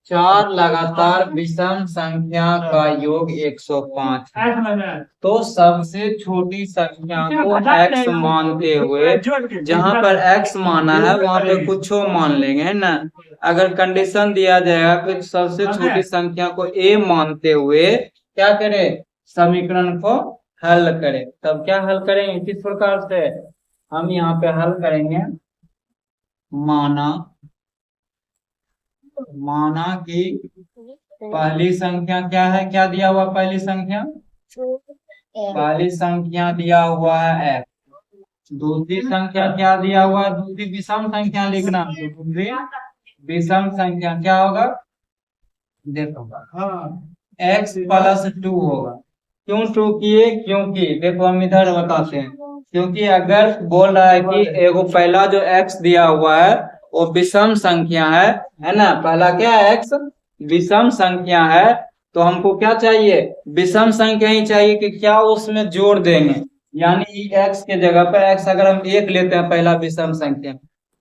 चार लगातार विषम संख्या का योग 105 है। तो सबसे छोटी संख्या को x मानते हुए, जहाँ पर x माना है वहाँ पे कुछ मान लेंगे, है ना। अगर कंडीशन दिया जाएगा कि सबसे छोटी संख्या को a मानते हुए क्या करें, समीकरण को हल करें, तब क्या हल करेंगे, किस प्रकार से हम यहाँ पे हल करेंगे। माना कि पहली संख्या क्या है, क्या दिया हुआ पहली संख्या, पहली संख्या दिया हुआ है x। दूसरी संख्या क्या दिया हुआ है, दूसरी विषम संख्या लिखना, दूसरी विषम संख्या क्या होगा, देखो x+2 होगा। क्यों 2 किए, क्योंकि देखो हम इधर बताते हैं, क्योंकि अगर बोल रहा है कि एगो पहला जो x दिया हुआ है वो विषम संख्या है ना, पहला क्या है x विषम संख्या है, तो हमको क्या चाहिए, विषम संख्या ही चाहिए कि क्या उसमें जोड़ देंगे, यानी x के जगह पर x अगर हम 1 लेते हैं पहला विषम संख्या,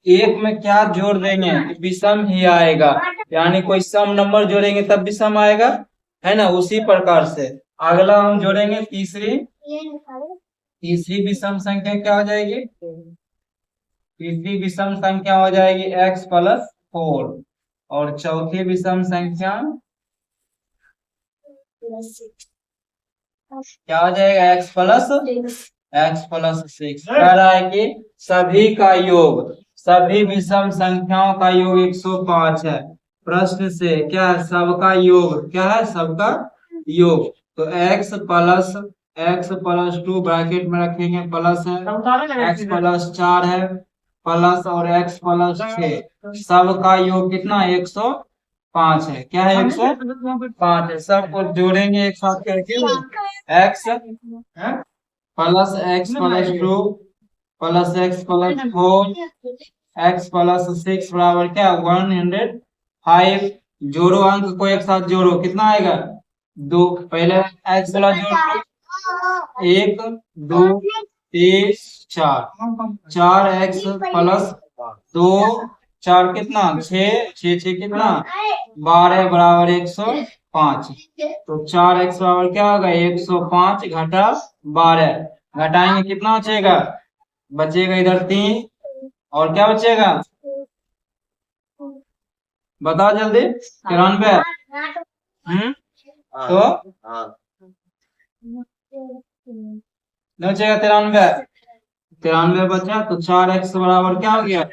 1 में क्या जोड़ देंगे, विषम ही आएगा, यानी कोई सम नंबर जोड़ेंगे तब विषम आएगा, है ना। उसी प्रकार से अगला हम जोड़ेंगे तीसरी विषम संख्या क्या हो जाएगी, तीसरी विषम संख्या हो जाएगी x+4, और चौथी विषम संख्या क्या हो जाएगा, x+6। कह रहा है कि सभी का योग, सभी विषम संख्याओं का योग 105 है। प्रश्न से क्या है, सबका योग क्या है, सबका योग, तो x+2 ब्रैकेट में रखेंगे, प्लस है, x+4 है, प्लस और x+6, सबका योग कितना 105 है, क्या है 105 है। सबको जोड़ेंगे एक साथ करके, x+2 प्लस x+4 x+6 बराबर क्या 105। जोड़ो, अंक को एक साथ जोड़ो, कितना आएगा 2, पहले x वाला जोड़, 1 2 3 4 4x+2 4 कितना 6 कितना 12 बराबर 105। तो 4x बराबर क्या होगा 105 घटा 12, घटाएंगे कितना बचेगा, बचेगा इधर 3, और क्या बचेगा बताओ जल्दी, 93। तो नहीं बचेगा 93 बचा, तो 4x बराबर क्या हो गया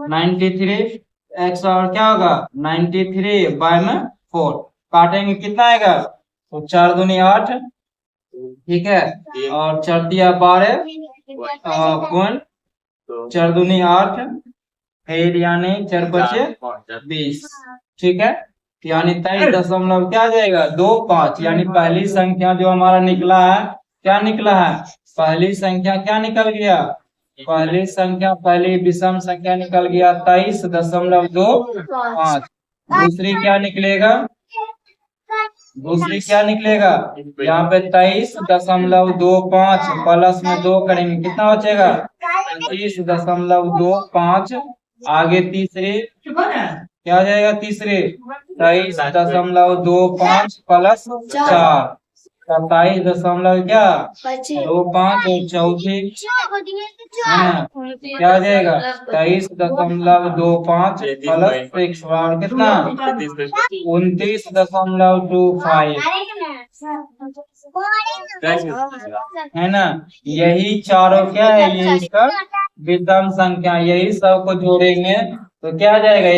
93, x बराबर क्या होगा 93 बाय में 4, काटेंगे कितना आएगा, तो 4 दूनी 8, ठीक है, और 4 दिया 12 गुण 4 दूनी 8, फिर यानी 4 बचे 20, ठीक है, यानी 23 क्या आ जाएगा 25, यानी पहली संख्या जो हमारा निकला है, क्या निकला है, पहली संख्या क्या निकल गया, पहली संख्या पहली विषम संख्या निकल गया 23.25। दूसरी क्या निकलेगा, दूसरी क्या निकलेगा, यहाँ पे 23.25 प्लस में 2 करेंगे कितना बचेगा 25.25। आगे तीसरी क्या हो जाएगा, तीसरी 23.25 प्लस 4 27 क्या 25, और चौथी क्या हो जाएगा 23.25 प्लस 6 बराबर कितना 29.25, है ना। यही चारों क्या है, ये इसका विषम संख्या, यही सब को जोड़ेंगे तो क्या आ जाएगा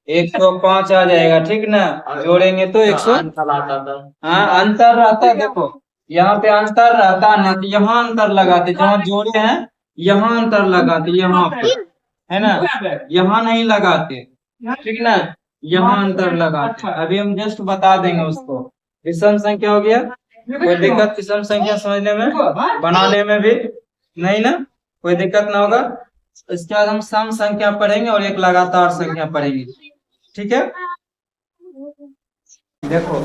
105 आ जाएगा, ठीक ना। जोड़ेंगे तो 100, हाँ अंतर रहता है, देखो यहाँ पे अंतर रहता है ना, तो यहाँ अंतर लगाते, जहाँ जोड़े हैं यहाँ अंतर लगाते, यहाँ पे है ना, यहाँ नहीं लगाते, ठीक ना, यहाँ अंतर लगाते। अभी हम जस्ट बता देंगे उसको। विषम संख्या हो गया, कोई दिक्कत विषम संख्या समझने में, बनाने में भी नहीं ना, कोई दिक्कत ना होगा। इसके बाद हम सम संख्या पढ़ेंगे और एक लगातार संख्या पढ़ेंगे, ठीक है। देखो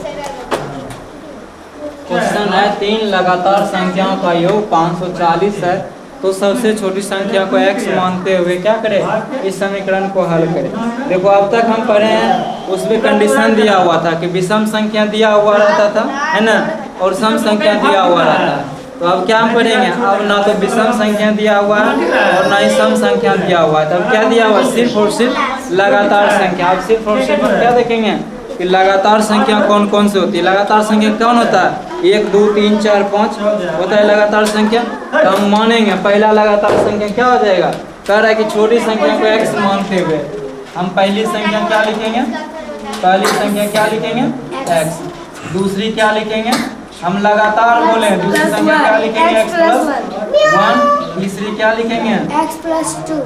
क्वेश्चन है, 3 लगातार संख्याओं का योग 540 है, तो सबसे छोटी संख्या को x मानते हुए क्या करें, इस समीकरण को हल करें। देखो अब तक हम पढ़े हैं, उसमें कंडीशन दिया हुआ था कि विषम संख्या दिया हुआ रहता था, है ना, और सम संख्या दिया हुआ रहता है। तो अब क्या हम पढ़ेंगे, अब ना तो विषम संख्या दिया हुआ है और ना ही सम संख्या दिया हुआ है। तब क्या दिया हुआ है, सिर्फ और सिर्फ लगातार संख्या। अब सिर्फ और सिर्फ हम क्या देखेंगे कि लगातार संख्या कौन कौन से होती है। लगातार संख्या कौन होता है, 1 2 3 4 5 होता है लगातार संख्या। तो हम मानेंगे पहला लगातार संख्या क्या हो जाएगा, कह रहा है कि छोटी संख्या को x मानते हुए हम पहली संख्या क्या लिखेंगे, पहली संख्या क्या लिखेंगे x, दूसरी क्या लिखेंगे, हम लगातार बोले दूसरी संख्या क्या लिखेंगे x + 1, तीसरी क्या लिखेंगे x + 2।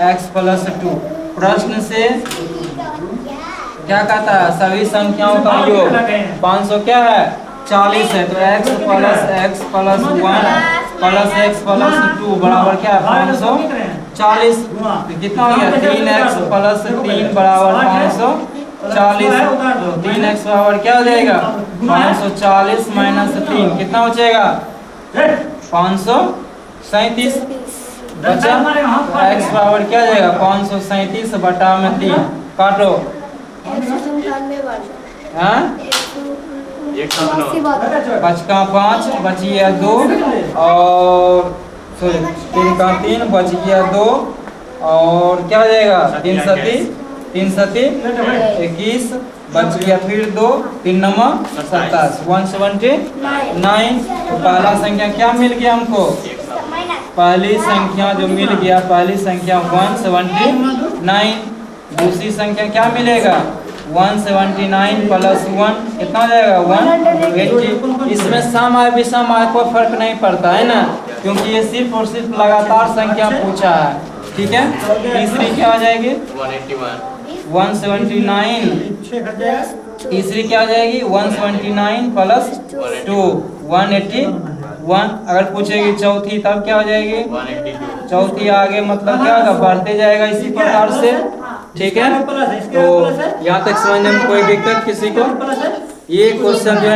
x + 2। प्रश्न से क्या कहता है, सभी संख्याओं का योग 500 क्या है 40 है। तो x + x + 1 + x + 2 बराबर क्या है 540। तो कितना हो गया 3x + 3 बराबर 540। 3x बराबर क्या हो जाएगा 540 - 3 कितना हो जाएगा 537 बचा। x बराबर क्या हो जाएगा 537 बटा में 3 काटो, हाँ 5 का 5 बच गया 2 और सॉरी 3 का 3 बच गया 2 और क्या हो जाएगा 3 सती 21 बच गया फिर 2 3 9 27 179। तो पहला संख्या क्या मिल गया हमको, पहली संख्या जो मिल गया पहली संख्या 179। दूसरी संख्या क्या मिलेगा 179 + 1 कितना हो जाएगा 180। इसमें सम आए विषम आए कोई फर्क नहीं पड़ता है ना, क्योंकि ये सिर्फ और सिर्फ लगातार संख्या पूछा है, ठीक है। तीसरी क्या हो जाएगी 179, तीसरी क्या हो जाएगी 179 + 2 181। अगर पूछेगी चौथी तब क्या हो जाएगी 182। चौथी आगे मतलब क्या होगा बढ़ते जाएगा इसी प्रकार से, ठीक है। तो यहाँ तक समझने में कोई दिक्कत किसी को, ये क्वेश्चन जो है